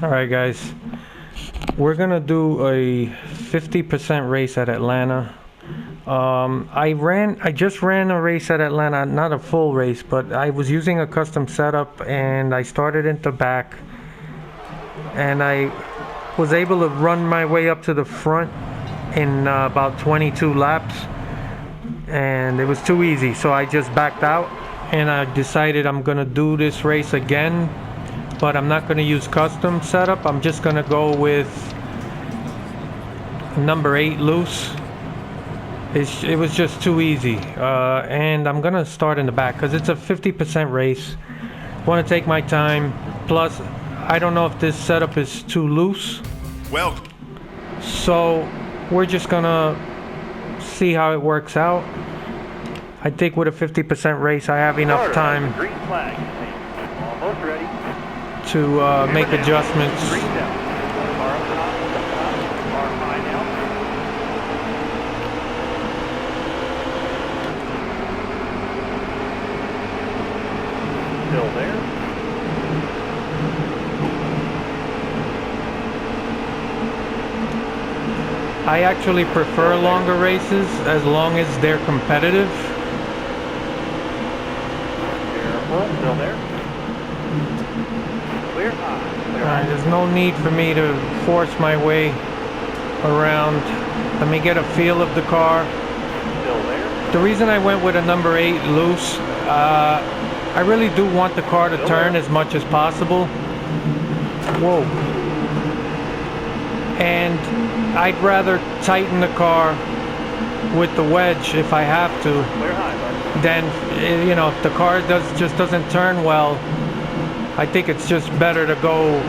Alright guys, we're gonna do a 50% race at Atlanta. I just ran a race at Atlanta, not a full race, but I was using a custom setup and I started in the back and I was able to run my way up to the front in about 22 laps, and it was too easy, so I just backed out and I decided I'm gonna do this race again, but I'm not gonna use custom setup. I'm just gonna go with number 8 loose. It was just too easy, and I'm gonna start in the back because it's a 50% race. Want to take my time, plus I don't know if this setup is too loose. Well, so we're just gonna see how it works out. I think with a 50% race I have enough time Green flag. Almost ready. to make adjustments. Green down. Car up top. Car high now. Still there. I actually prefer longer races as long as they're competitive. Careful. Still there. Clear high. Clear high. There's no need for me to force my way around. Let me get a feel of the car. Still there. The reason I went with a number 8 loose, I really do want the car to turn as much as possible. Whoa. And I'd rather tighten the car with the wedge if I have to, Clear high, bud. then if the car just doesn't turn well, I think it's just better to go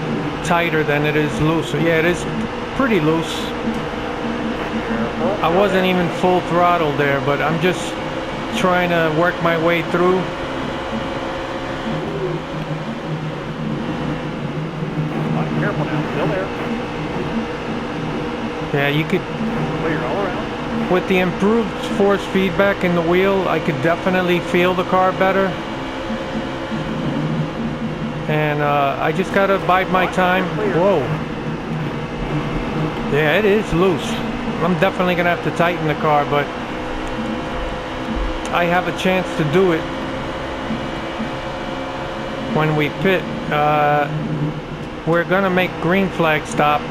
tighter than it is loose. So yeah, it is pretty loose. Careful. I wasn't even full throttle there, but I'm just trying to work my way through. Careful now. Still there. Yeah, you could, Clear all around. with the improved force feedback in the wheel, I could definitely feel the car better. And I just gotta bide my time. Whoa. Yeah, it is loose. I'm definitely gonna have to tighten the car, but I have a chance to do it when we pit. We're gonna make green flag stop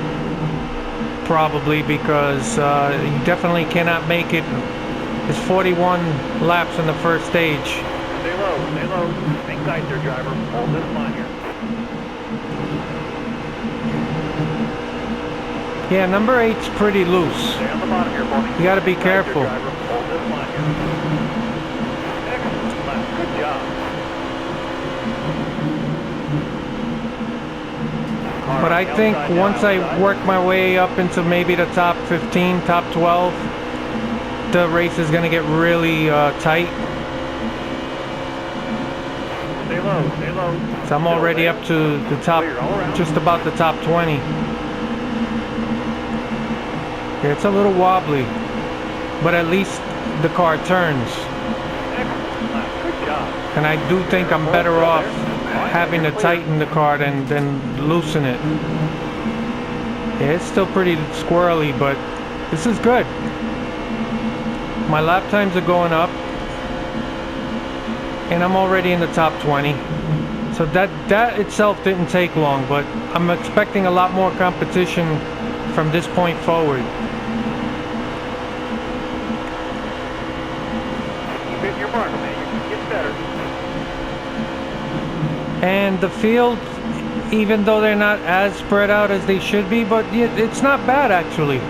probably, because you definitely cannot make it. It's 41 laps in the first stage. Stay low. Stay low. Hang tight there, driver. Hold this line here. Yeah, number 8's pretty loose. Stay on the bottom here for me. You gotta be Hang tight there, careful. driver. Hold this line here. Excellent lap. Good job. But I think once I work my way up into maybe the top 15, top 12, the race is going to get really tight. Stay low, stay low. So I'm already up to the top, just about the top 20. Yeah, it's a little wobbly, but at least the car turns. Excellent lap. Good job. And I do think I'm better off having to tighten the car than loosen it. Yeah, it's still pretty squirrely, but this is good. My lap times are going up, and I'm already in the top 20. So that itself didn't take long, but I'm expecting a lot more competition from this point forward. Keep hitting your mark, man. You're getting better. And the field, even though they're not as spread out as they should be, but it's not bad actually.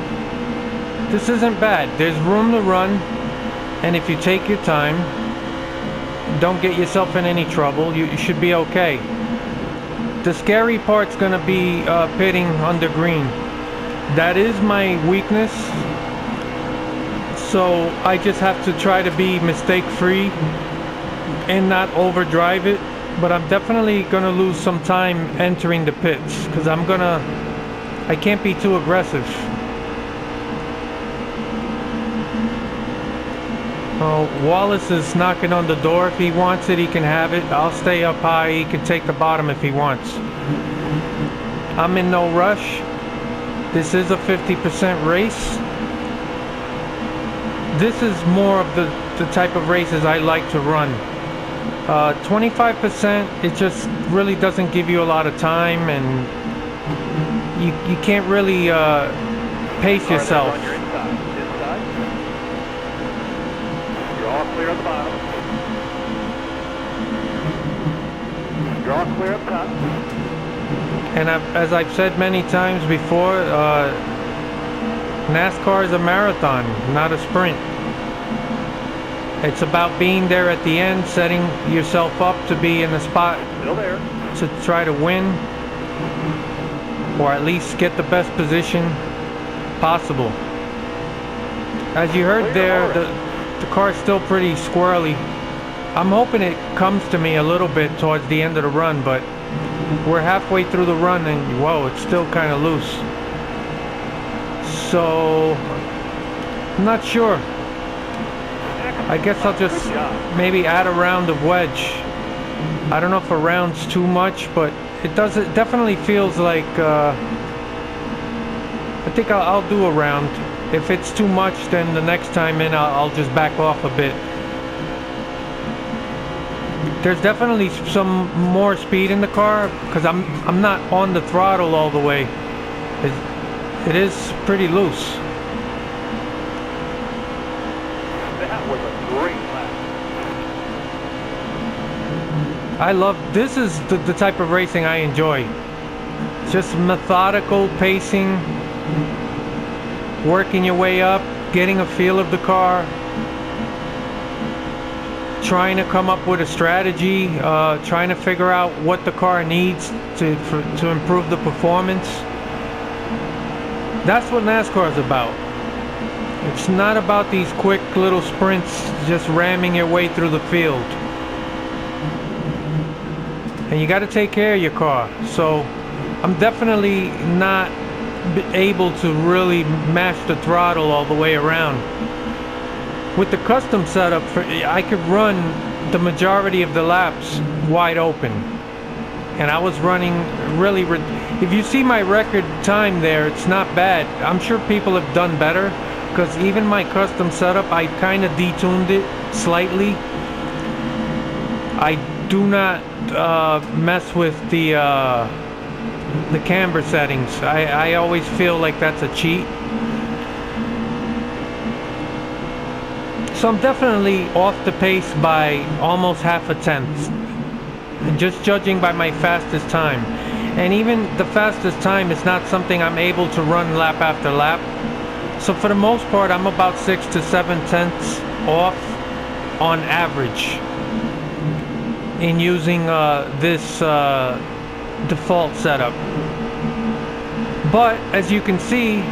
This isn't bad. There's room to run, and if you take your time, don't get yourself in any trouble, you should be okay. The scary part's gonna be pitting under green. That is my weakness, so I just have to try to be mistake-free and not overdrive it. But I'm definitely gonna lose some time entering the pits, because I can't be too aggressive. Wallace is knocking on the door. If he wants it, he can have it. I'll stay up high. He can take the bottom if he wants. I'm in no rush. This is a 50% race. This is more of the type of races I like to run. 25%, it just really doesn't give you a lot of time, and you can't really pace yourself. On your inside. You're all clear at the bottom. You're all clear up top. And as I've said many times before, NASCAR is a marathon, not a sprint. It's about being there at the end, setting yourself up to be in the spot Still there. to try to win, or at least get the best position possible. As you heard there, the car's still pretty squirrely. I'm hoping it comes to me a little bit towards the end of the run, but we're halfway through the run and whoa, it's still kind of loose. So, I'm not sure. I guess I'll just maybe add a round of wedge. I don't know if a round's too much, but it definitely feels like I think I'll do a round. If it's too much, then the next time in I'll just back off a bit. There's definitely some more speed in the car because I'm not on the throttle all the way. It is pretty loose. That was a great lap. This is the type of racing I enjoy. Just methodical pacing, working your way up, getting a feel of the car, trying to come up with a strategy, trying to figure out what the car needs to improve the performance. That's what NASCAR is about. It's not about these quick little sprints just ramming your way through the field. And you got to take care of your car. So I'm definitely not able to really mash the throttle all the way around. With the custom setup, I could run the majority of the laps wide open. And I was running really... If you see my record time there, it's not bad. I'm sure people have done better, because even my custom setup, I kind of detuned it slightly. I do not mess with the camber settings. I always feel like that's a cheat. So I'm definitely off the pace by almost half a tenth, just judging by my fastest time. And even the fastest time is not something I'm able to run lap after lap. So for the most part, I'm about 6 to 7 tenths off on average in using this default setup. But as you can see,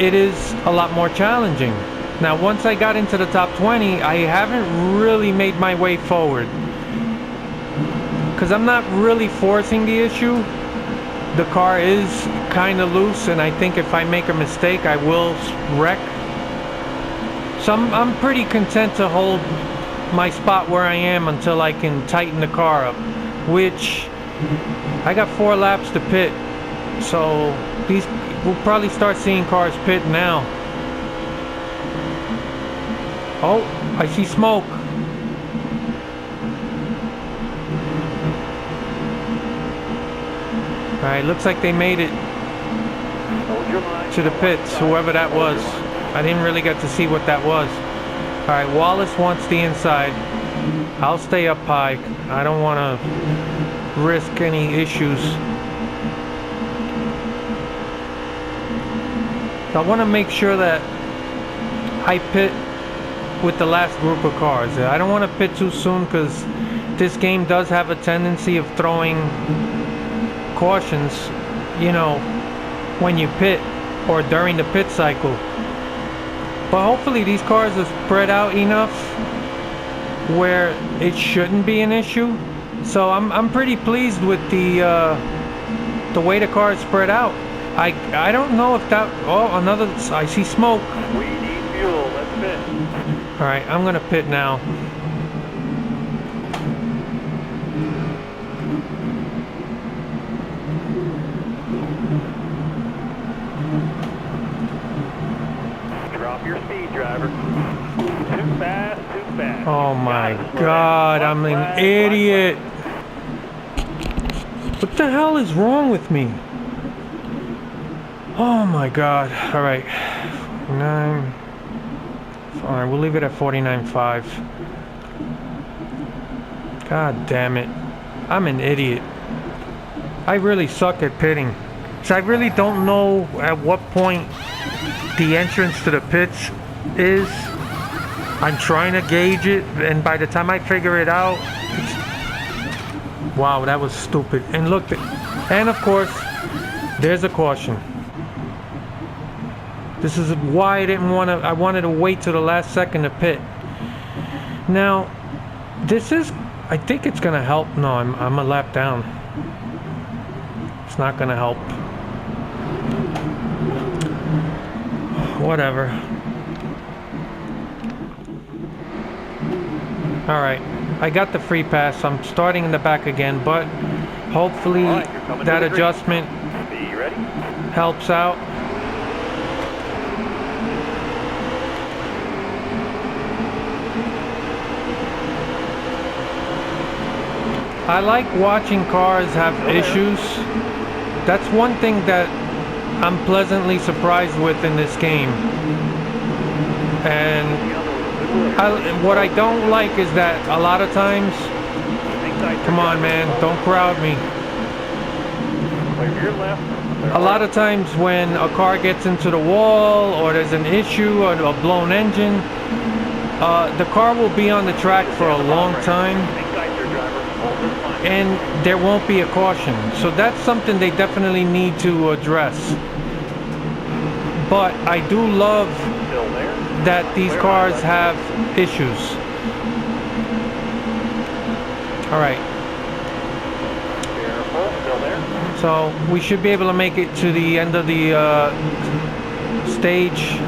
it is a lot more challenging. Now, once I got into the top 20, I haven't really made my way forward, because I'm not really forcing the issue. The car is kind of loose, and I think if I make a mistake, I will wreck. So I'm pretty content to hold my spot where I am until I can tighten the car up, which I got 4 laps to pit. So we'll probably start seeing cars pit now. Oh, I see smoke. Alright, looks like they made it to the pits, whoever that was. I didn't really get to see what that was. Alright, Wallace wants the inside. I'll stay up high. I don't want to risk any issues. So I want to make sure that I pit with the last group of cars. I don't want to pit too soon, because this game does have a tendency of throwing cautions, you know, when you pit or during the pit cycle. But hopefully these cars are spread out enough where it shouldn't be an issue. So I'm pretty pleased with the way the car is spread out. I don't know if that... Oh, another... I see smoke. We need fuel. Let's pit. Alright, I'm gonna pit now. Oh my God, I'm an idiot. What the hell is wrong with me? Oh my God. All right. 9. All right, we'll leave it at 49.5. God damn it. I'm an idiot. I really suck at pitting. So I really don't know at what point the entrance to the pits is. I'm trying to gauge it, and by the time I figure it out, wow, that was stupid. And look, and of course, there's a caution. This is why I didn't want to. I wanted to wait till the last second to pit. Now, this is. I think it's gonna help. No, I'm a lap down. It's not gonna help. Whatever. All right, I got the free pass. I'm starting in the back again, but hopefully that adjustment helps out. I like watching cars have issues. That's one thing that I'm pleasantly surprised with in this game. And what I don't like is that a lot of times, come on man, don't crowd me. A lot of times when a car gets into the wall or there's an issue or a blown engine, the car will be on the track for a long time and there won't be a caution. So that's something they definitely need to address. But I do love that these cars have issues. All right. So we should be able to make it to the end of the stage.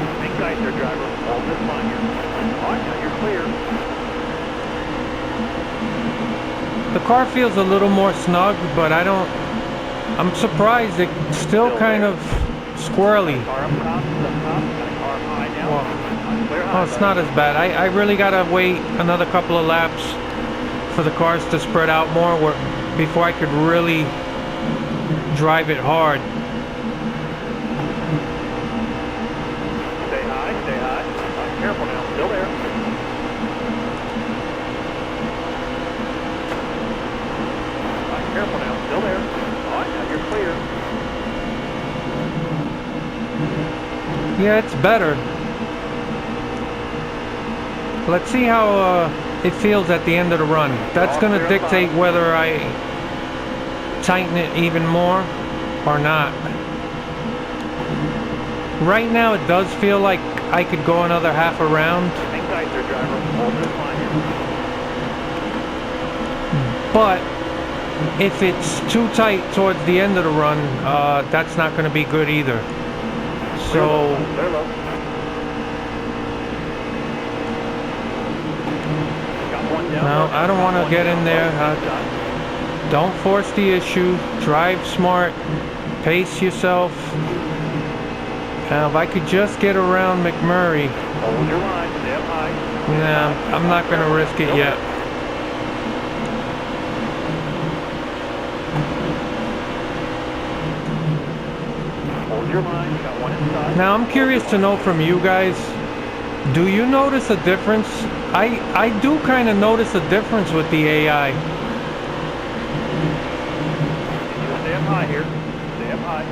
The car feels a little more snug, but I'm surprised it's still kind of squirrely. Well, oh, it's not as bad. I really gotta wait another couple of laps for the cars to spread out more before I could really drive it hard. Stay high, stay high. Careful now, still there. Careful now, still there. All right, now you're clear. Yeah, it's better. Let's see how it feels at the end of the run. That's going to dictate whether I tighten it even more or not. Right now it does feel like I could go another half a round. But if it's too tight towards the end of the run, that's not going to be good either. So no, I don't want to get in there. Don't force the issue. Drive smart. Pace yourself. Now, if I could just get around McMurray. Hold your line, stay up high. Yeah, I'm not going to risk it yet. Hold your line, you got one inside. Now, I'm curious to know from you guys, do you notice a difference? I do kind of notice a difference with the AI. Stay up high here. Stay up high.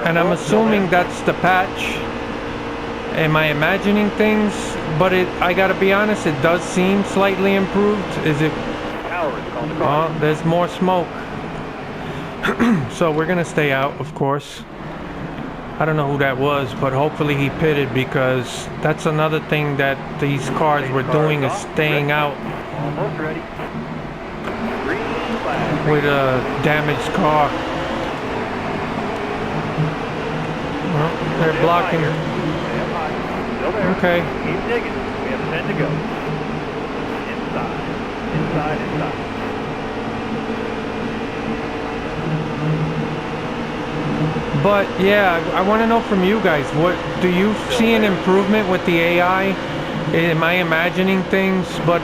And I'm assuming that's the patch. Am I imagining things? But I gotta be honest, it does seem slightly improved. Is it? Oh, there's more smoke. So we're gonna stay out, of course. I don't know who that was, but hopefully he pitted, because that's another thing that these cars were doing, is staying out with a damaged car. Well, they're blocking. Okay. Keep digging. We have 10 to go. Inside. Inside, inside. But yeah, I want to know from you guys, what do you see an improvement with the AI Am I imagining things? But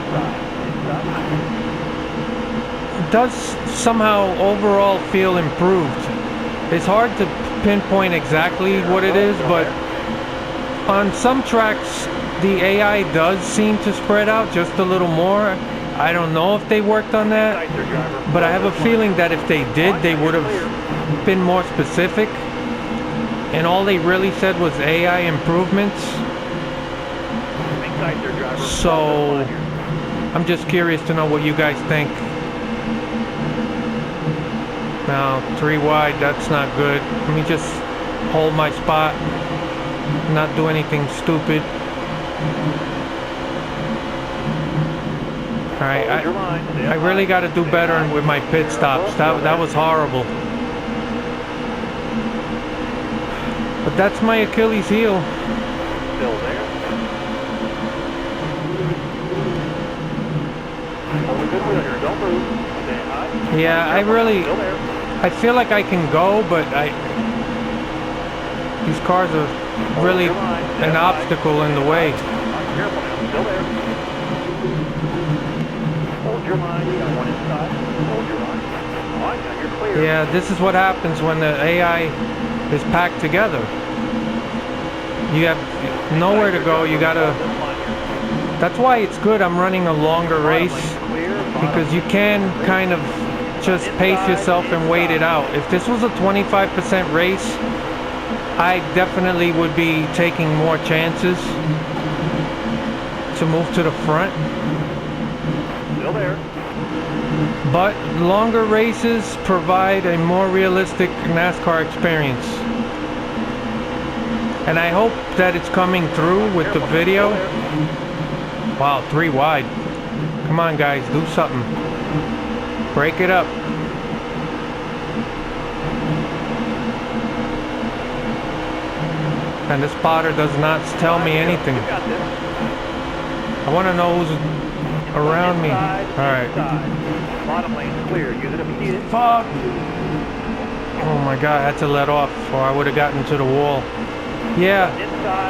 it does somehow overall feel improved. It's hard to pinpoint exactly what it is, but on some tracks the AI does seem to spread out just a little more. I don't know if they worked on that, but I have a feeling that if they did, they would have been more specific. And all they really said was AI improvements. So I'm just curious to know what you guys think. Now 3 wide, that's not good. Let me just hold my spot, not do anything stupid. Alright, I really got to do better with my pit stops. That was horrible. But that's my Achilles heel. Still there. Don't move. Stay high. Yeah, I feel like I can go, but these cars are really an obstacle in the way. Careful now. Still there. Hold your line. You got one inside. Hold your line. All right, now you're clear. Yeah, this is what happens when the AI is packed together. You have nowhere to go. You gotta. That's why it's good I'm running a longer race, because you can kind of just pace yourself and wait it out. If this was a 25% race, I definitely would be taking more chances to move to the front. Still there. But longer races provide a more realistic NASCAR experience. And I hope that it's coming through with the video. Wow, 3 wide. Come on guys, do something. Break it up. And the spotter does not tell me anything. I want to know who's around me. Alright. Bottom lane's clear. Use it if you need it. Fuck! Oh my god, I had to let off or I would have gotten to the wall. Yeah,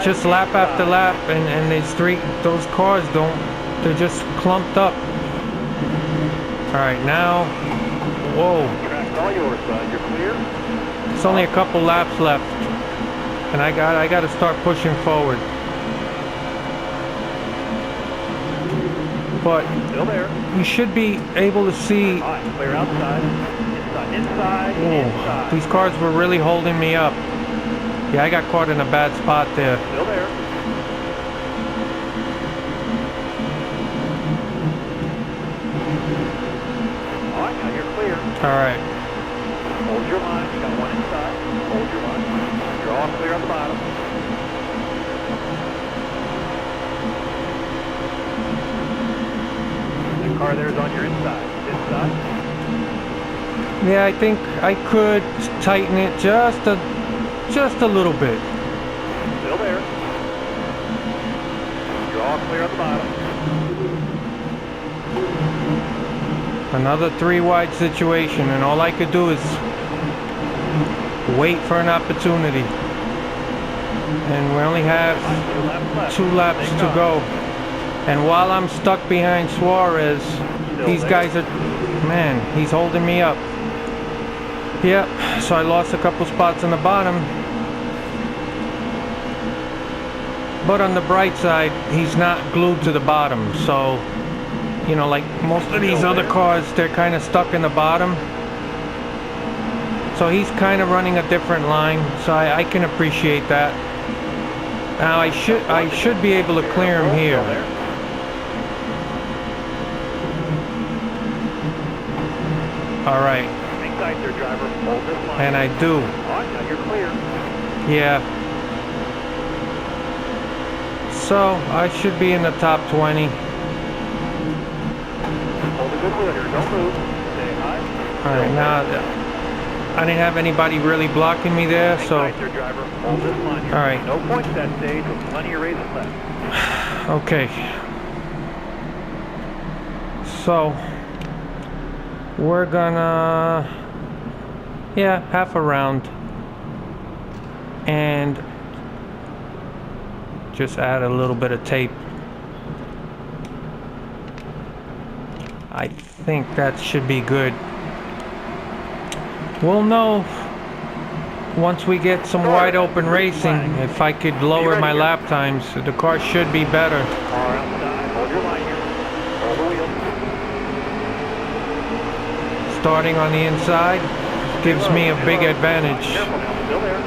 just lap after lap, and those cars they're just clumped up. Alright, now, whoa. Track's all yours, bud. You're clear. It's only a couple laps left, and I got to start pushing forward. But Still there. you should be able to see. All right, clear outside. Inside, inside. These cars were really holding me up. Yeah, I got caught in a bad spot there. Still there. All right, now you're clear. All right. Hold your line. You got one inside. Hold your line. You're all clear on the bottom. The car there is on your inside. Inside. Yeah, I think I could tighten it just a little bit. Still there. You're all clear on the bottom. Another 3 wide situation, and all I could do is wait for an opportunity. And we only have 2 laps to go. And while I'm stuck behind Suarez, these guys are, man, he's holding me up. Yeah, so I lost a couple spots on the bottom. But on the bright side, he's not glued to the bottom. So, you know, like most of these other cars, they're kind of stuck in the bottom. So he's kind of running a different line. So I can appreciate that. Now I should be able to clear him here. All right. And I do. Now you're clear. Yeah. So I should be in the top 20. Hold a good winner. Don't move. Stay high. All right, now I didn't have anybody really blocking me there, so. All right. No points that stage with plenty of races left. Okay. So we're gonna, yeah, half a round, and just add a little bit of tape I think that should be good. We'll know once we get some wide open racing if I could lower my lap times. The car should be better. Hold your line here. Hold the wheel. Starting on the inside gives me a big advantage. Careful now, still there.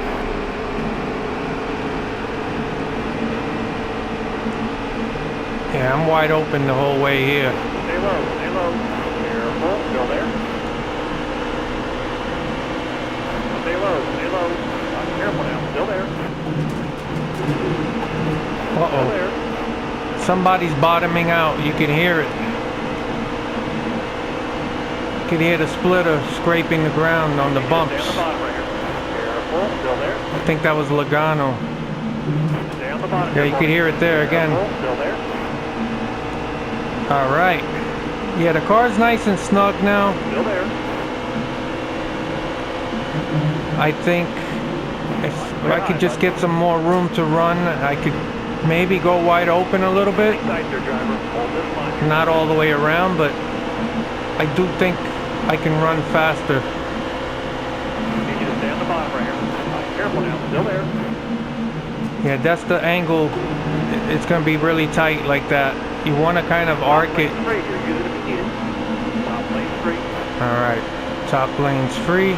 Yeah, I'm wide open the whole way here. Stay low, stay low. Careful, still there. Stay low, stay low. Careful now, still there. Still Uh-oh. there. Somebody's bottoming out. You can hear it. You can hear the splitter scraping the ground on the bumps. Stay on the bottom right here. Careful, still there. I think that was Logano. Stay on the bottom. Yeah, you can hear it there again. Careful, still there. All right. Yeah, the car's nice and snug now. Still there. I think if I could just get some more room to run, I could maybe go wide open a little bit. Tight there, driver. Hold this line. Not all the way around, but I do think I can run faster. Need you to stay on the bottom right here. Careful now, still there. Yeah, that's the angle. It's going to be really tight like that. You want to kind of arc it. Straight here, use it if you need it. Top lane straight. All right, top lane's free.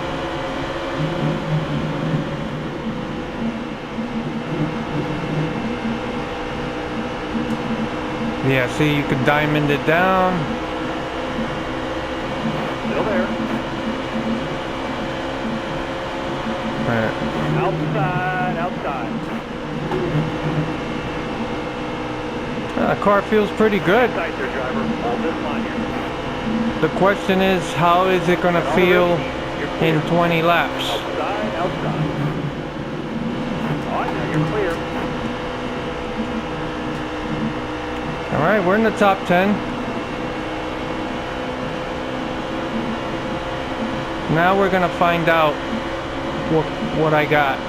Yeah, see, you could diamond it down. Still there. All right. Outside, outside. The car feels pretty good. Tight there, driver. Hold this line here. The question is, how is it going to feel in 20 laps? Outside, outside. All right, now you're clear. All right, we're in the top 10. Now we're going to find out what I got.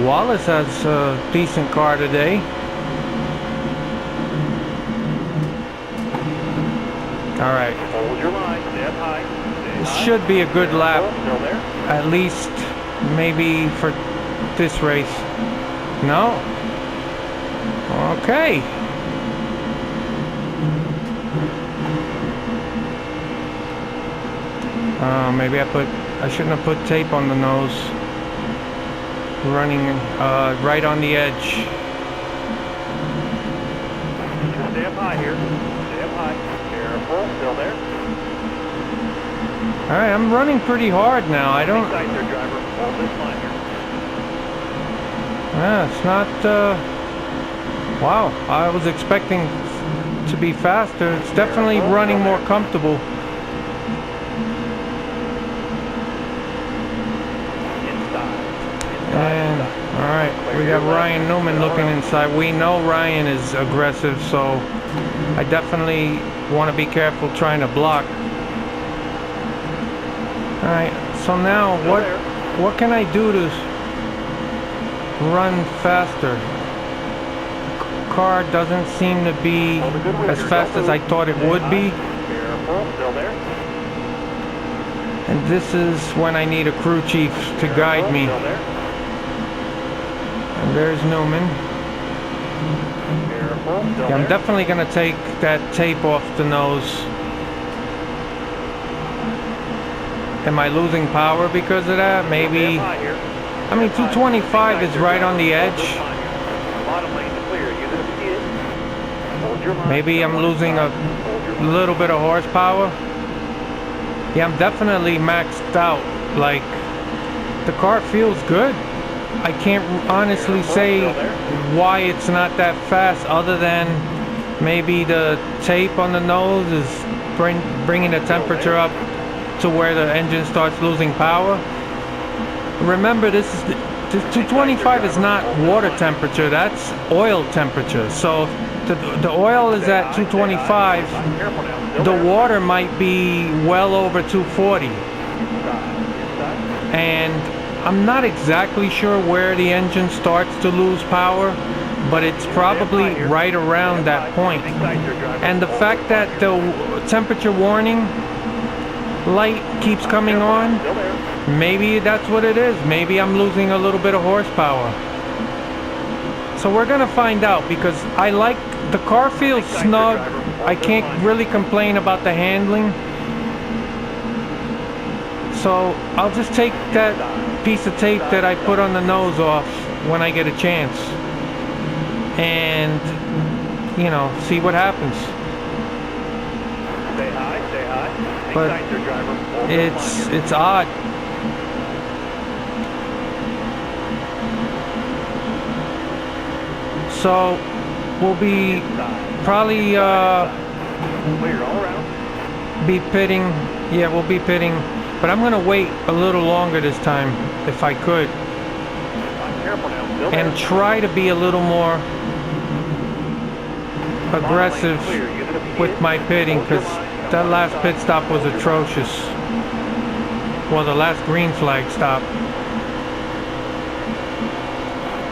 Wallace has a decent car today. All right. Hold your line. Stay up high. This should be a good lap, Still there. at least maybe for this race. No? Okay. Maybe I shouldn't have put tape on the nose. Running right on the edge. Stay up high here. Stay up high. Careful. Still there. All right, I'm running pretty hard now. I don't. Tight there, driver. Hold this line here. Yeah, it's not. Wow, I was expecting to be faster. It's definitely running more comfortable. And all right, we got Ryan Newman looking inside. We know Ryan is aggressive, so I definitely want to be careful trying to block. All right, so now what can I do to run faster? Car doesn't seem to be as fast as I thought it would be. Careful. Still there. And this is when I need a crew chief to guide me. Still there. And there's Newman. Careful. Still Yeah, I'm there. definitely going to take that tape off the nose. Am I losing power because of that? Maybe. Stay up high here. I mean, 225 is right on the edge. Bottom lane is clear. Use it if you need it. Hold your line. Maybe I'm losing a little bit of horsepower. Yeah, I'm definitely maxed out. Like, the car feels good. I can't honestly say why it's not that fast, other than maybe the tape on the nose is bringing the temperature up to where the engine starts losing power. Remember, this 225 is not water temperature, that's oil temperature. So the oil is at 225, the water might be well over 240. And I'm not exactly sure where the engine starts to lose power, but it's probably right around that point. And the fact that the temperature warning light keeps coming on, maybe that's what it is. Maybe I'm losing a little bit of horsepower. So we're gonna find out, because I like the car, feels snug. I can't really complain about the handling. So I'll just take that piece of tape that I put on the nose off when I get a chance, and you know, see what happens. Stay high, stay high. But Excite your driver. it's odd. So we'll be probably Clear all around. be pitting. Yeah, we'll be pitting, but I'm gonna wait a little longer this time if I could, Careful now. Still and there. try to be a little more aggressive with my pitting, because that last pit stop was atrocious. Well, the last green flag stop.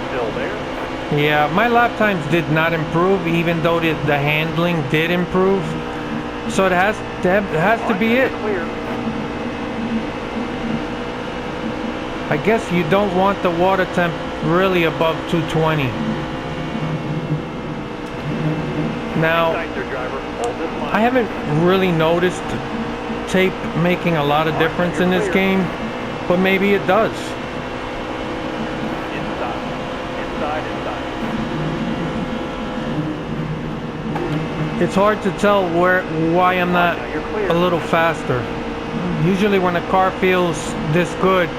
Still there. Yeah, my lap times did not improve, even though the handling did improve. So it has to be it. Clear. I guess you don't want the water temp really above 220. Now, Excite your driver. Hold this line. I haven't really noticed tape making a lot of difference in this game, but maybe it does. Inside. Inside, inside. It's hard to tell why I'm not a little faster. Usually when a car feels this good,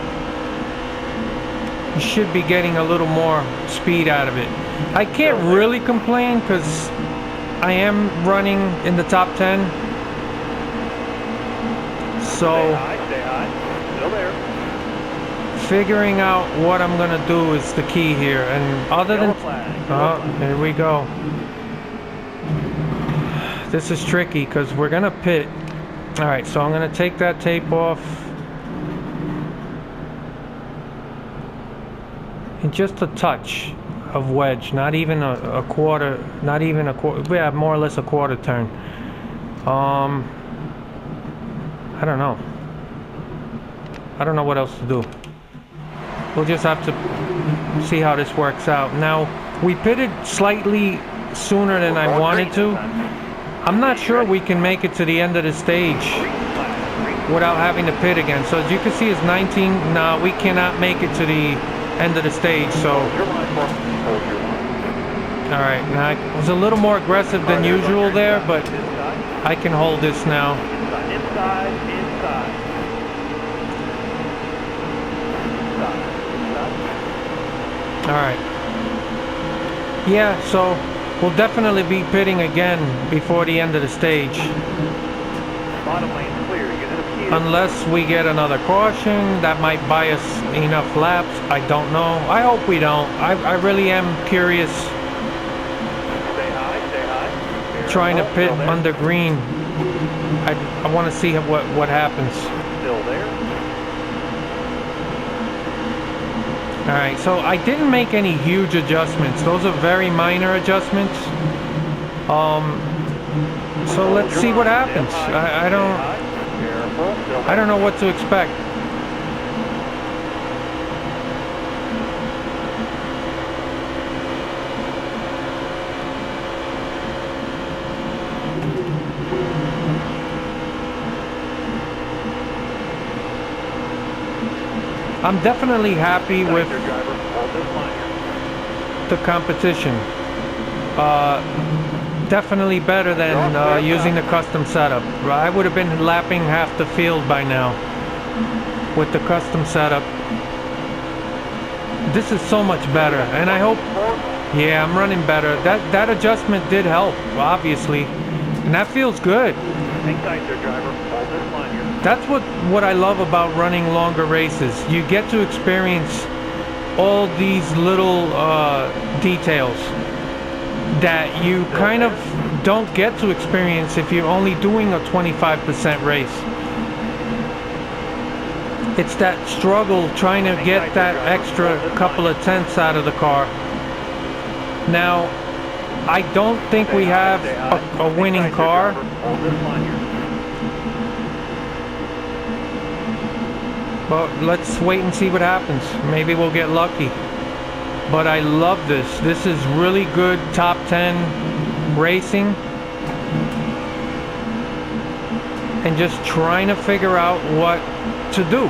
you should be getting a little more speed out of it. I can't really complain because I am running in the top 10. So Stay high. Still there. figuring out what I'm gonna do is the key here. And other than, oh, here we go. This is tricky because we're gonna pit. All right, so I'm gonna take that tape off. And just a touch of wedge, not even a quarter, yeah, more or less a quarter turn. I don't know. I don't know what else to do. We'll just have to see how this works out. Now, we pitted slightly sooner than I wanted to. I'm not sure we can make it to the end of the stage without having to pit again. So as you can see, it's 19. No, we cannot make it to the end of the stage. So, all right, now I was a little more aggressive than usual there, but I can hold this now. Inside. All right. Yeah, so we'll definitely be pitting again before the end of the stage. Bottom lane clear. Unit of key. Unless we get another caution, that might buy us enough laps. I don't know. I hope we don't. I really am curious. Stay high. Trying to pit under green. I want to see what happens. Still there. All right, so I didn't make any huge adjustments. Those are very minor adjustments. So let's see what happens. I don't know what to expect. I'm definitely happy with the competition. Definitely better than using the custom setup. I would have been lapping half the field by now with the custom setup. This is so much better, and I hope, yeah, I'm running better. That adjustment did help, obviously, and that feels good. That's what I love about running longer races. You get to experience all these little details that you kind of don't get to experience if you're only doing a 25% race. it's that struggle trying to get that extra couple of tenths out of the car. Now, I don't think we have a winning car. But let's wait and see what happens. Maybe we'll get lucky. But I love this. This is really good top 10 racing. And just trying to figure out what to do.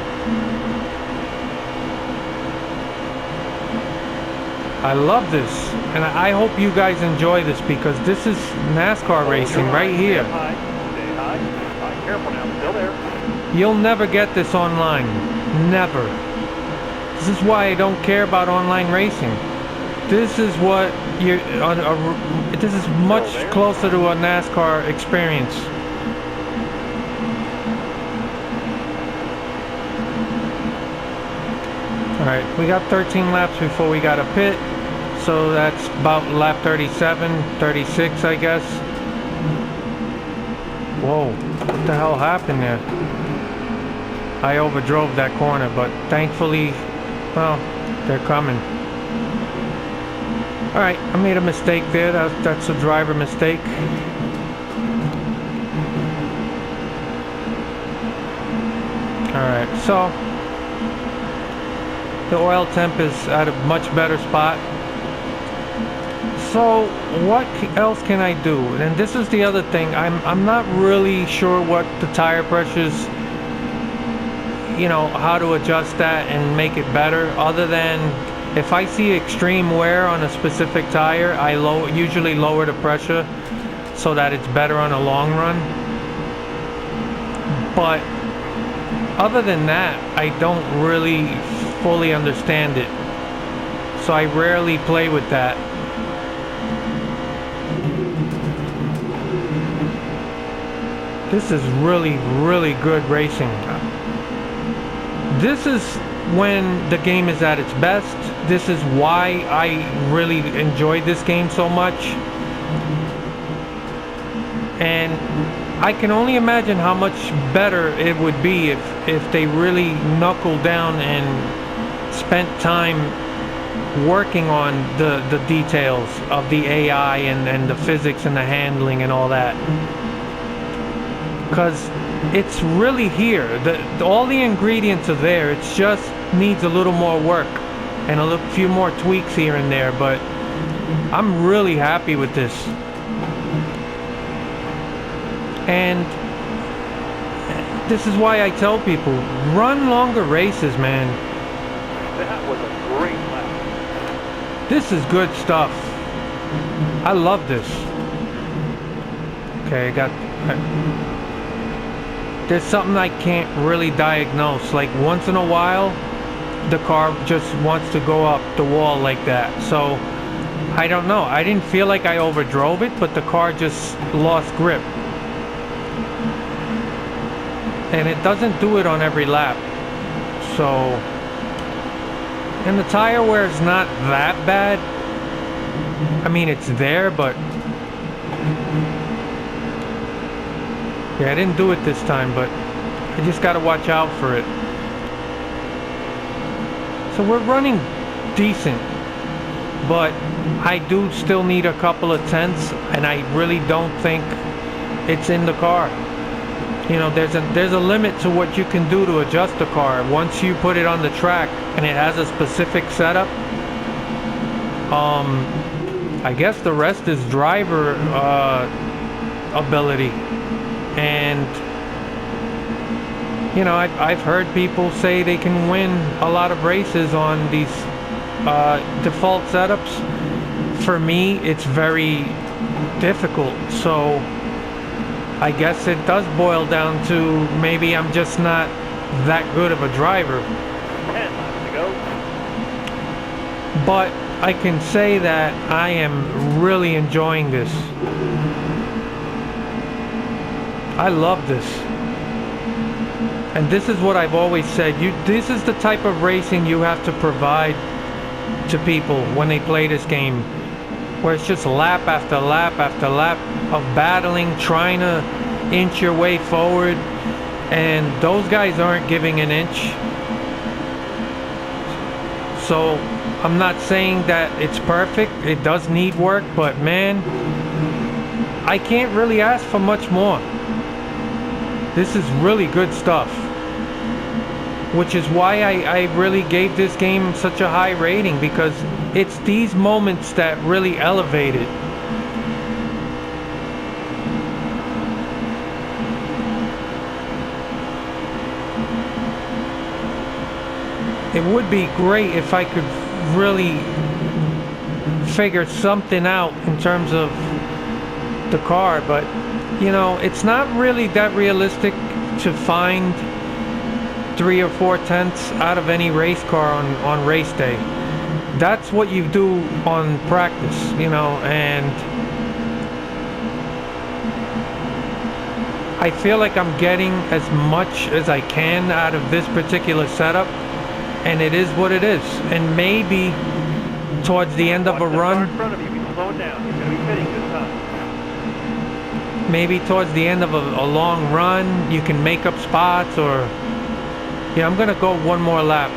I love this. And I hope you guys enjoy this, because this is NASCAR racing right here. Stay high. Careful now, still there. You'll never get this online. Never. This is why I don't care about online racing. This is what you. This is much closer to a NASCAR experience. All right, we got 13 laps before we got a pit, so that's about lap 37, 36, I guess. Whoa! What the hell happened there? I overdrove that corner, but thankfully, well, they're coming. Alright, I made a mistake there. That's a driver mistake. Alright, so the oil temp is at a much better spot. So what else can I do? And this is the other thing. I'm not really sure what the tire pressures, you know, how to adjust that and make it better, other than if I see extreme wear on a specific tire, I usually lower the pressure so that it's better on a long run. But other than that, I don't really fully understand it, so I rarely play with that. This is really, really good racing. This is when the game is at its best. This is why I really enjoyed this game so much. And I can only imagine how much better it would be if they really knuckled down and spent time working on the details of the AI and the physics and the handling and all that. Because it's really here. All the ingredients are there. It just needs a little more work and a few more tweaks here and there. But I'm really happy with this. And this is why I tell people, run longer races, man. That was a great lap. This is good stuff. I love this. Okay, there's something I can't really diagnose. Like once in a while, the car just wants to go up the wall like that. So I don't know. I didn't feel like I overdrove it, but the car just lost grip. And it doesn't do it on every lap. So, and the tire wear is not that bad. I mean, it's there, but yeah, I didn't do it this time, but I just got to watch out for it. So we're running decent, but I do still need a couple of tenths, and I really don't think it's in the car. You know, there's a limit to what you can do to adjust the car. Once you put it on the track and it has a specific setup, I guess the rest is driver ability. And you know, I've heard people say they can win a lot of races on these default setups. For me, it's very difficult. So I guess it does boil down to maybe I'm just not that good of a driver. 10 laps to go. But I can say that I am really enjoying this. I love this. And this is what I've always said. This is the type of racing you have to provide to people when they play this game, where it's just lap after lap after lap of battling, trying to inch your way forward, and those guys aren't giving an inch. So I'm not saying that it's perfect. It does need work, but man, I can't really ask for much more. This is really good stuff, which is why I really gave this game such a high rating, because it's these moments that really elevate it. It would be great if I could really figure something out in terms of the car, but you know, it's not really that realistic to find 3 or 4 tenths out of any race car on race day. That's what you do on practice, you know, and I feel like I'm getting as much as I can out of this particular setup, and it is what it is. And maybe towards the end of a run, maybe towards the end of a long run, you can make up spots, or yeah, I'm gonna go one more lap,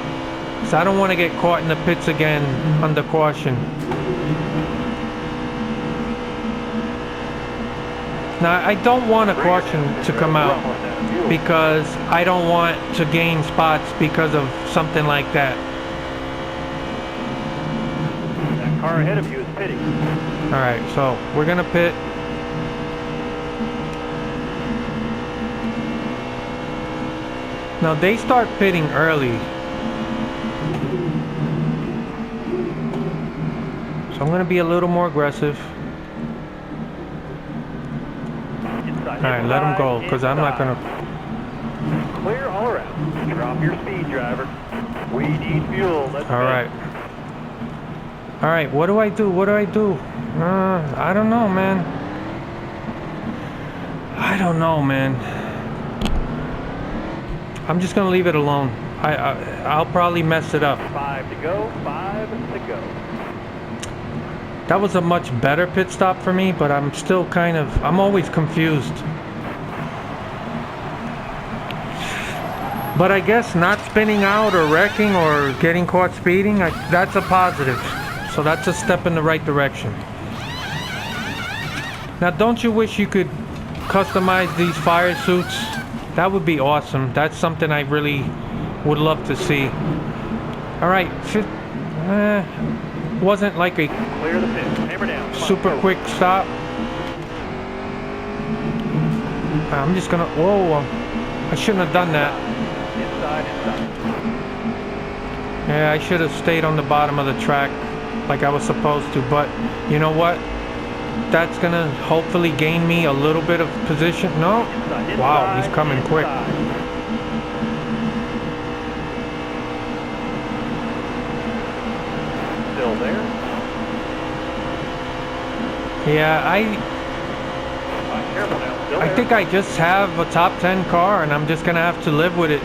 so I don't want to get caught in the pits again under caution. Now, I don't want a caution to come out because I don't want to gain spots because of something like that. That car ahead of you is pitting. Alright, so we're gonna pit. Now they start pitting early, so I'm gonna be a little more aggressive. Alright, let them go, because I'm not gonna... Clear all around. Drop your speed, driver. We need fuel. Let's Alright. Alright, what do I do? What do I do? I don't know, man. I don't know, man. I'm just gonna leave it alone. I'll probably mess it up. 5 to go, 5 to go. That was a much better pit stop for me, but I'm still kind of... I'm always confused. But I guess not spinning out or wrecking or getting caught speeding, that's a positive. So that's a step in the right direction. Now, don't you wish you could customize these fire suits? That would be awesome. That's something I really would love to see. Alright, wasn't like a Clear the pit. Hammer down. super quick stop. I'm just gonna... Whoa, I shouldn't have done that. Inside. Yeah, I should have stayed on the bottom of the track like I was supposed to, but you know what? That's gonna hopefully gain me a little bit of position. No? Wow, he's coming quick. Still there? Yeah, Careful now. Still I there. think I just have a top 10 car and I'm just gonna have to live with it.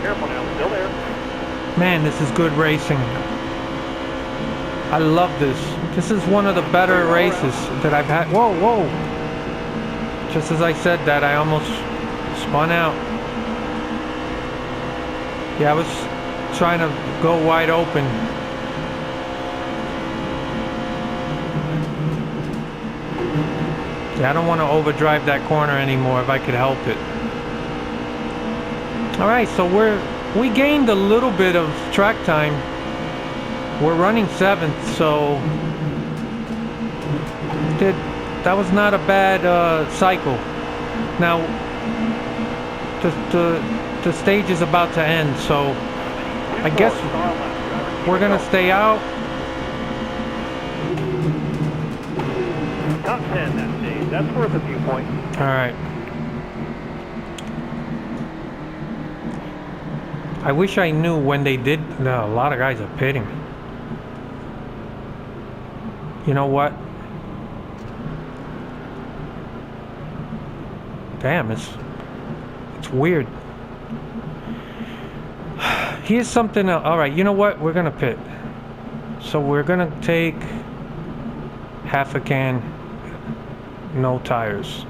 Careful now. Still there. Man, this is good racing. I love this. This is one of the better races that I've had. Whoa, whoa. Just as I said that, I almost spun out. Yeah, I was trying to go wide open. Yeah, I don't want to overdrive that corner anymore if I could help it. Alright, so we gained a little bit of track time. We're running 7th, so that was not a bad cycle. Now the stage is about to end, so I guess we're gonna stay out. Top 10 that stage. That's worth a few points. Alright. I wish I knew when they did. No, a lot of guys are pitting. You know what? Damn, it's weird. Here's something else. Alright, you know what? We're gonna pit. So we're gonna take half a can, no tires.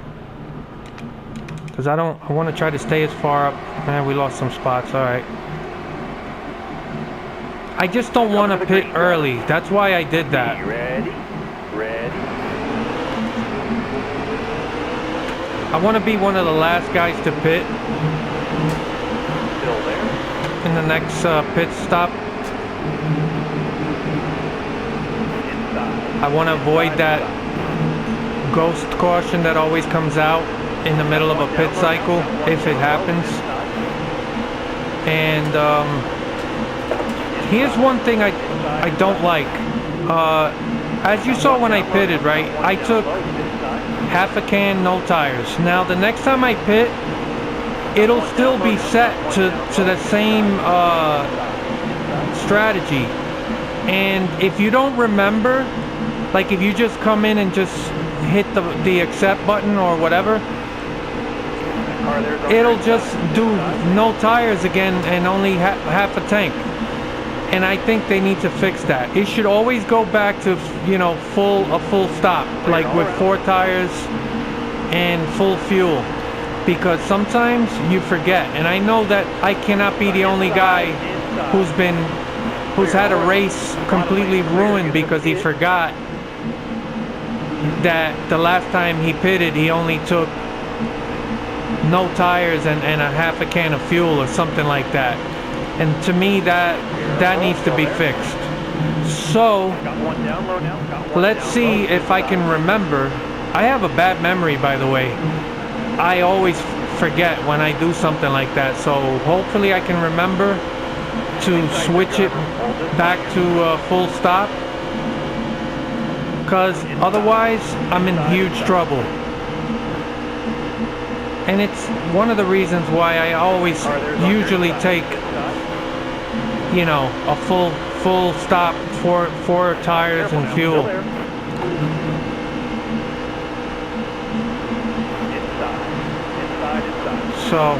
because I want to try to stay as far up. Man, we lost some spots. All right. I just don't want to pit early. That's why I did that. Ready? I want to be one of the last guys to pit Still there. in the next pit stop. Inside. I want to avoid that ghost caution that always comes out in the middle of a pit cycle if it happens. And here's one thing I don't like. As you saw when I pitted, right? I took half a can, no tires. Now the next time I pit, it'll still be set to the same strategy. And if you don't remember, like if you just come in and just hit the accept button or whatever, it'll just do no tires again and only half a tank. And I think they need to fix that. It should always go back to, you know, a full stop, like with 4 tires and full fuel, because sometimes you forget. And I know that I cannot be the only guy who's had a race completely ruined because he forgot that the last time he pitted he only took no tires and a half a can of fuel or something like that. And to me that needs to be fixed. So let's see if I can remember. I have a bad memory, by the way. I always forget when I do something like that, so hopefully I can remember to switch it back to full stop, because otherwise I'm in huge trouble. And it's one of the reasons why I always usually take, you know, a full stop, four tires and fuel. So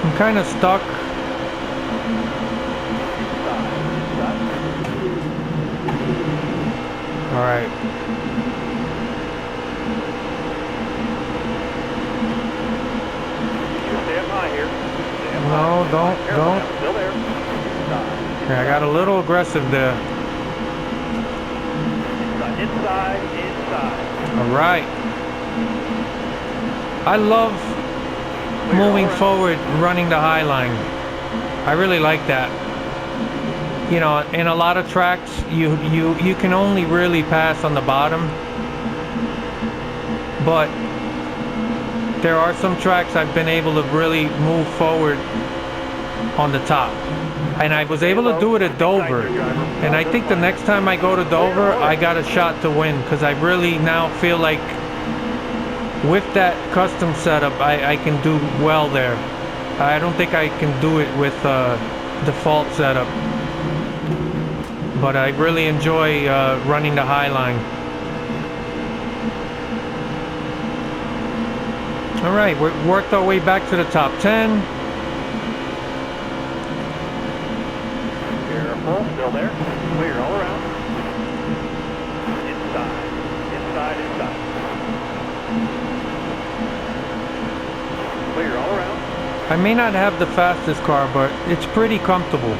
I'm kind of stuck. All right. No, don't. Still there. Yeah, I got a little aggressive there. Inside. All right. I love moving forward, running the high line. I really like that. You know, in a lot of tracks, you can only really pass on the bottom. But there are some tracks I've been able to really move forward on the top. And I was able to do it at Dover. And I think the next time I go to Dover, I got a shot to win, because I really now feel like with that custom setup, I can do well there. I don't think I can do it with default setup. But I really enjoy running the high line. All right, we worked our way back to the top 10. Careful, still there. Clear all around. Inside. Clear all around. I may not have the fastest car, but it's pretty comfortable.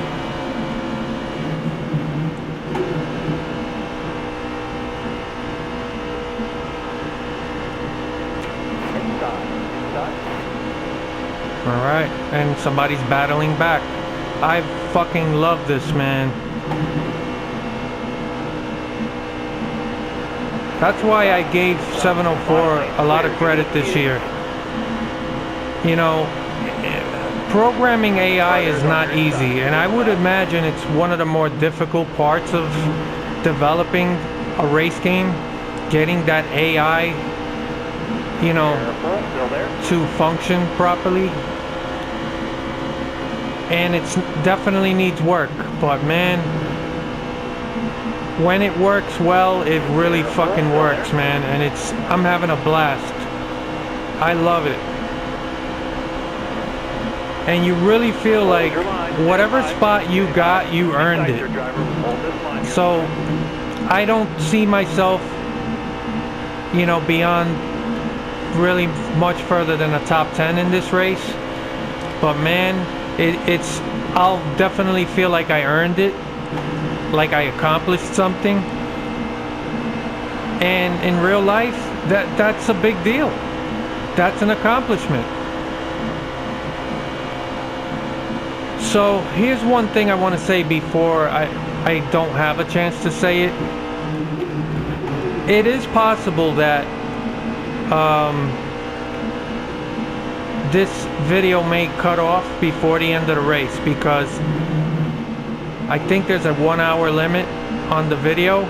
All right, and somebody's battling back. I fucking love this, man. That's why I gave 704 a lot of credit this year. You know, programming AI is not easy, and I would imagine it's one of the more difficult parts of developing a race game, getting that AI, you know, to function properly. And it's definitely needs work, but man, when it works well, it really fucking works, man. And I'm having a blast. I love it. And you really feel like whatever spot you got, you earned it. So I don't see myself, you know, beyond really much further than a top 10 in this race, but man, I'll definitely feel like I earned it, like I accomplished something. And in real life, that's a big deal. That's an accomplishment. So here's one thing I want to say before I don't have a chance to say it. It is possible that this video may cut off before the end of the race, because I think there's a 1 hour limit on the video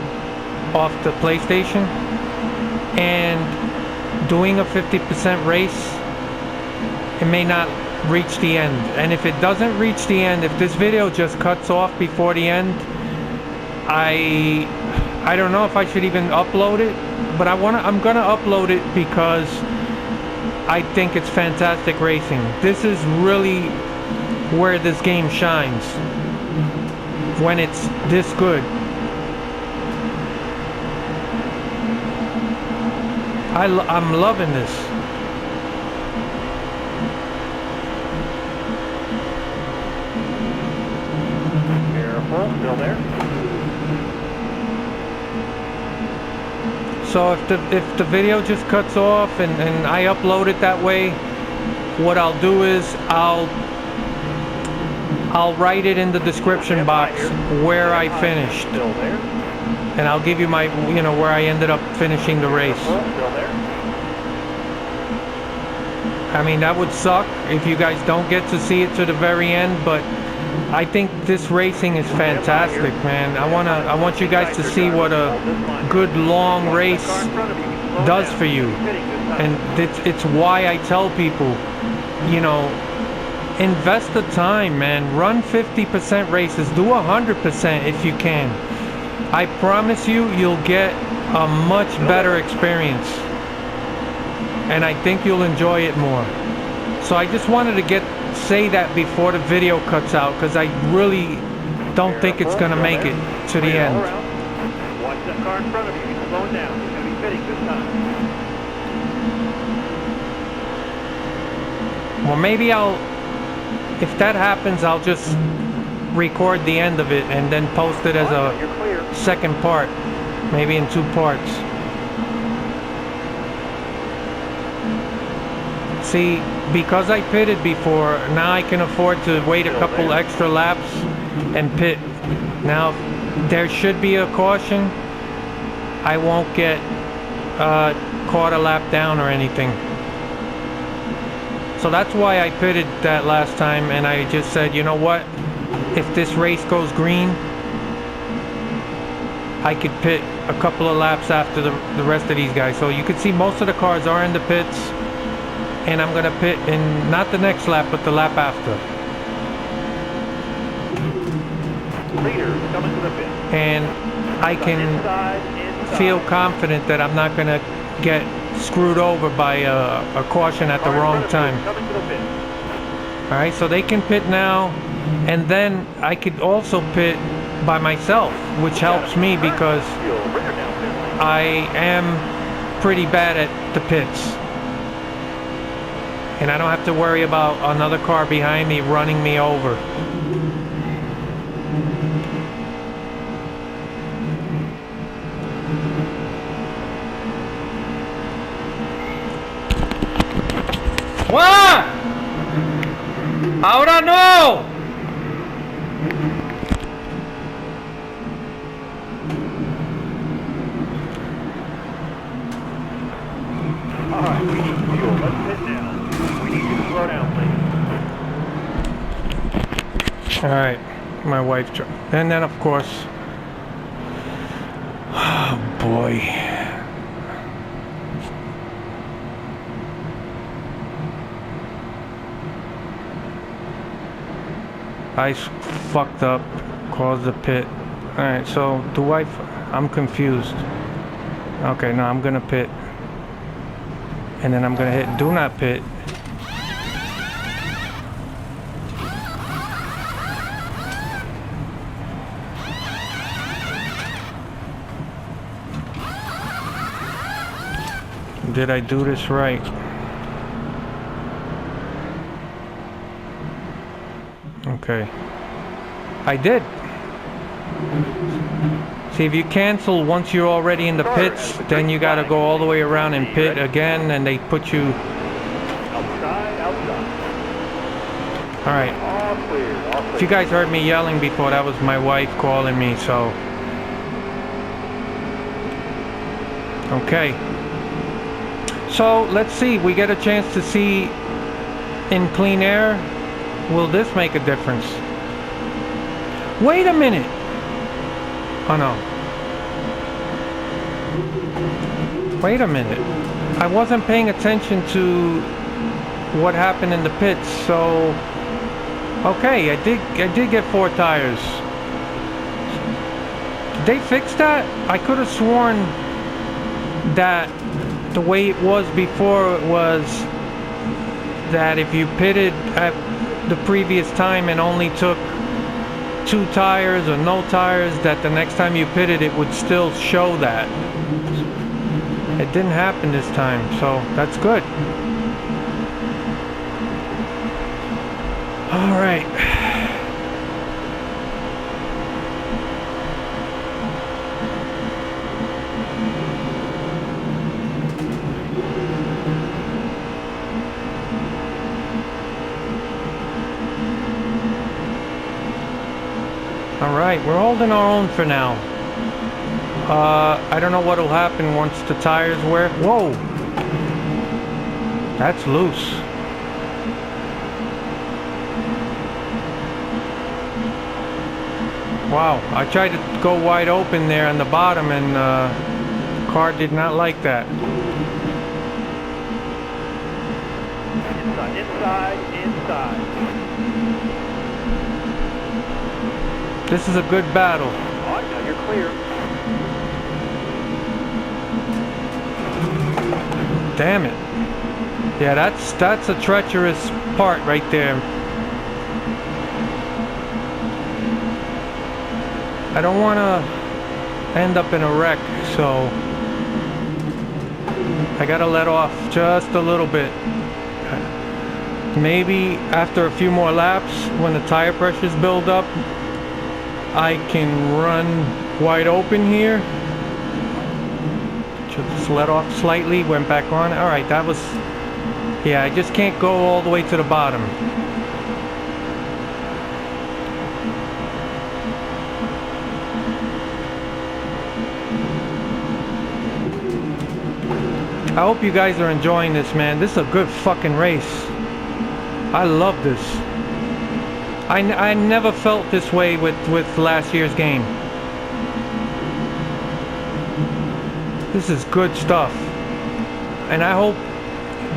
off the PlayStation, and doing a 50% race, it may not reach the end. And if it doesn't reach the end, if this video just cuts off before the end, I don't know if I should even upload it, but I'm gonna upload it because I think it's fantastic racing. This is really where this game shines, when it's this good. I'm loving this. Careful, still there. So if the video just cuts off and I upload it that way, what I'll do is I'll write it in the description box where I finished. Still there. And I'll give you my, where I ended up finishing the race. Still there. I mean, that would suck if you guys don't get to see it to the very end, but I think this racing is fantastic, man. I want you guys to see what a good long race does for you. And it's why I tell people, invest the time, man. Run 50% races. Do 100% if you can. I promise you'll get a much better experience. And I think you'll enjoy it more. So I just wanted to say that before the video cuts out, because I really don't think it's going to make it to the end. Watch that car in front of you. He's slowing down. He's going to be pitting this time. Well, maybe if that happens, I'll just record the end of it and then post it as a second part, maybe in 2 parts. See, because I pitted before, now I can afford to wait a couple extra laps and pit. Now, there should be a caution. I won't get caught a lap down or anything. So that's why I pitted that last time, and I just said, you know what? If this race goes green, I could pit a couple of laps after the rest of these guys. So you can see most of the cars are in the pits. And I'm gonna pit in not the next lap, but the lap after. Leaders coming to the pit. And I can feel confident that I'm not gonna get screwed over by a caution at the wrong time. All right, so they can pit now, and then I could also pit by myself, which helps me because I am pretty bad at the pits. And I don't have to worry about another car behind me running me over. ¡Guau! ¡Ahora no! All right, we need fuel. Let's pit now. We need you to slow down, please. All right, my wife, and then of course, oh boy. I fucked up, caused the pit. All right, so I'm confused. Okay, now I'm gonna pit. And then I'm gonna hit do not pit. did I do this right? Okay. I did. See, if you cancel once you're already in the pits, then you gotta go all the way around and pit again, and they put you... Outside. Alright. All clear. If you guys heard me yelling before, that was my wife calling me, so... Okay. So, let's see. We get a chance to see in clean air. Will this make a difference? Wait a minute! Oh no. Wait a minute. I wasn't paying attention to what happened in the pits, so... Okay, I did get 4 tires. Did they fix that? I could have sworn that the way it was before was that if you pitted at the previous time and only took 2 tires or no tires, that the next time you pitted it would still show that. It didn't happen this time, so that's good. All right. Alright, we're holding our own for now. I don't know what'll happen once the tires wear. Whoa! That's loose. Wow, I tried to go wide open there on the bottom, and the car did not like that. Inside. This is a good battle. Oh, no, you're clear. Damn it. Yeah, that's a treacherous part right there. I don't want to end up in a wreck, so I gotta let off just a little bit. Maybe after a few more laps, when the tire pressures build up, I can run wide open here. Just let off slightly, went back on. Alright, that was... Yeah, I just can't go all the way to the bottom. I hope you guys are enjoying this, man. This is a good fucking race. I love this. I never felt this way with last year's game. This is good stuff. And I hope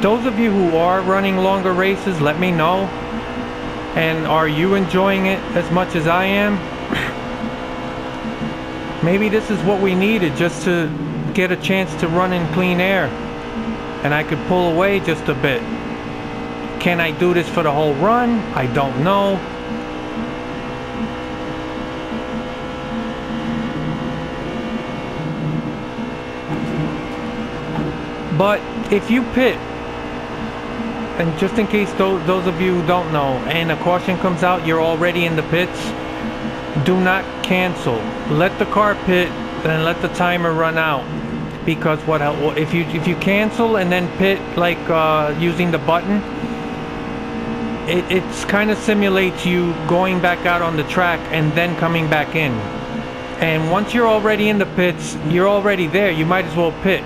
those of you who are running longer races, let me know. And are you enjoying it as much as I am? Maybe this is what we needed, just to get a chance to run in clean air. And I could pull away just a bit. Can I do this for the whole run? I don't know. But if you pit, and just in case those of you who don't know, and a caution comes out, you're already in the pits, do not cancel. Let the car pit and let the timer run out. Because if you cancel and then pit, like using the button, it's kind of simulates you going back out on the track and then coming back in. And once you're already in the pits, you're already there. You might as well pit.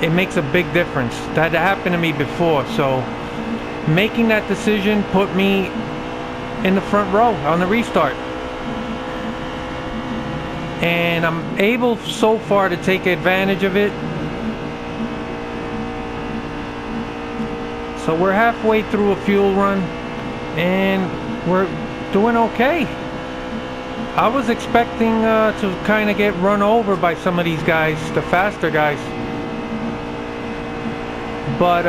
It makes a big difference. That happened to me before, so making that decision put me in the front row on the restart. And I'm able so far to take advantage of it. So we're halfway through a fuel run and we're doing okay. I was expecting to kind of get run over by some of these guys, the faster guys. But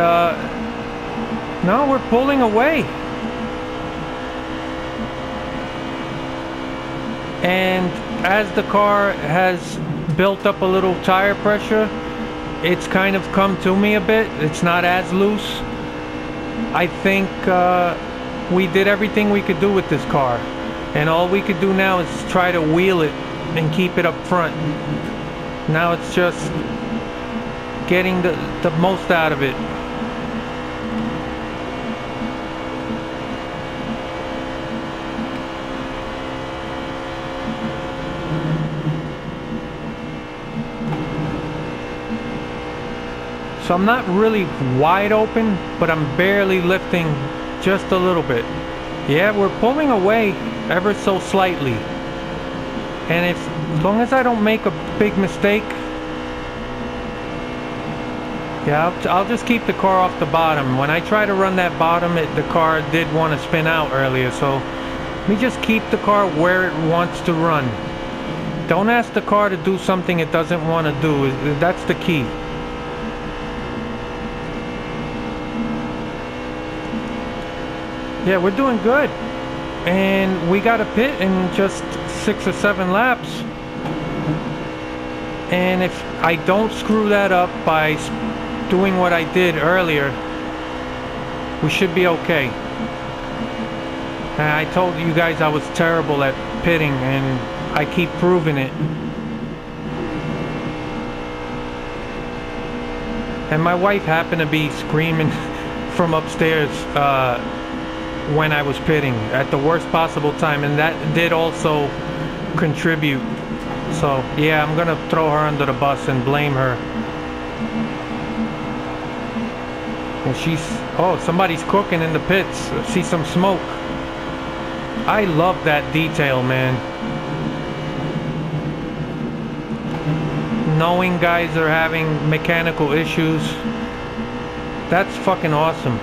no, we're pulling away. And as the car has built up a little tire pressure, it's kind of come to me a bit. It's not as loose. I think we did everything we could do with this car, and all we could do now is try to wheel it and keep it up front. Now it's just getting the most out of it. So I'm not really wide open, but I'm barely lifting just a little bit. Yeah, we're pulling away ever so slightly. And as long as I don't make a big mistake, yeah, I'll just keep the car off the bottom. When I try to run that bottom, the car did want to spin out earlier. So let me just keep the car where it wants to run. Don't ask the car to do something it doesn't want to do. That's the key. Yeah, we're doing good, and we got a pit in just 6 or 7 laps, and if I don't screw that up by doing what I did earlier, we should be okay. And I told you guys I was terrible at pitting, and I keep proving it. And my wife happened to be screaming from upstairs when I was pitting at the worst possible time, and that did also contribute. So yeah, I'm gonna throw her under the bus and blame her. And oh, somebody's cooking in the pits. I see some smoke. I love that detail, man. Knowing guys are having mechanical issues, that's fucking awesome.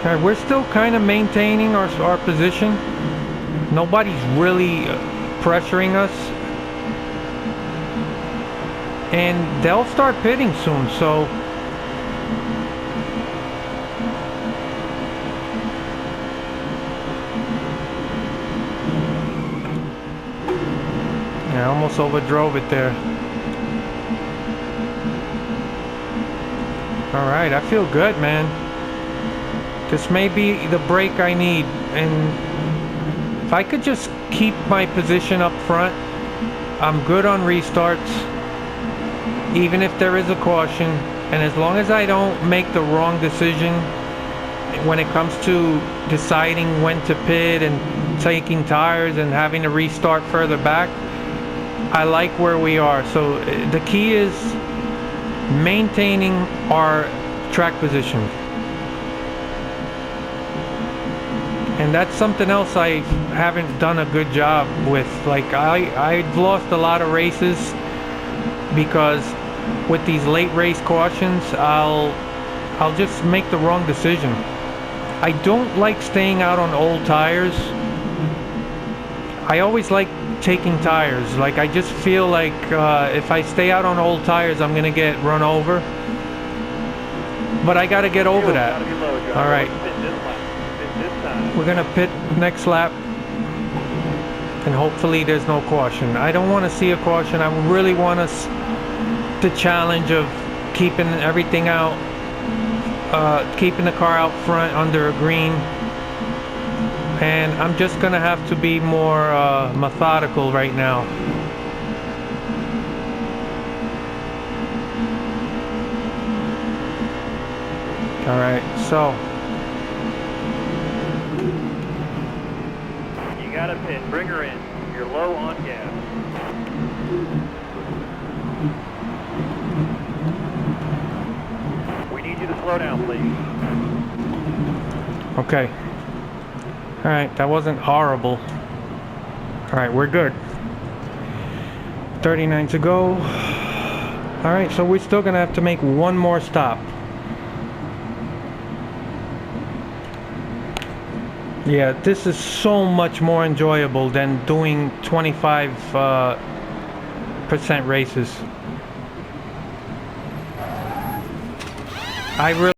Alright, we're still kind of maintaining our position. Nobody's really pressuring us. And they'll start pitting soon, so yeah, I almost overdrove it there. Alright, I feel good, man. This may be the break I need, and if I could just keep my position up front, I'm good on restarts, even if there is a caution. And as long as I don't make the wrong decision when it comes to deciding when to pit and taking tires and having to restart further back, I like where we are. So the key is maintaining our track position. And that's something else I haven't done a good job with. Like I've lost a lot of races because with these late race cautions, I'll just make the wrong decision. I don't like staying out on old tires. I always like taking tires. Like I just feel like if I stay out on old tires, I'm gonna get run over. But I gotta get over that. All right. We're gonna pit next lap, and hopefully there's no caution. I don't want to see a caution. I really want us the challenge of keeping everything out, keeping the car out front under a green. And I'm just gonna have to be more methodical right now. All right, so. Got a pit, bring her in. You're low on gas. We need you to slow down, please. Okay. Alright, that wasn't horrible. Alright, we're good. 39 to go. Alright, so we're still gonna have to make one more stop. Yeah, this is so much more enjoyable than doing 25% races. I really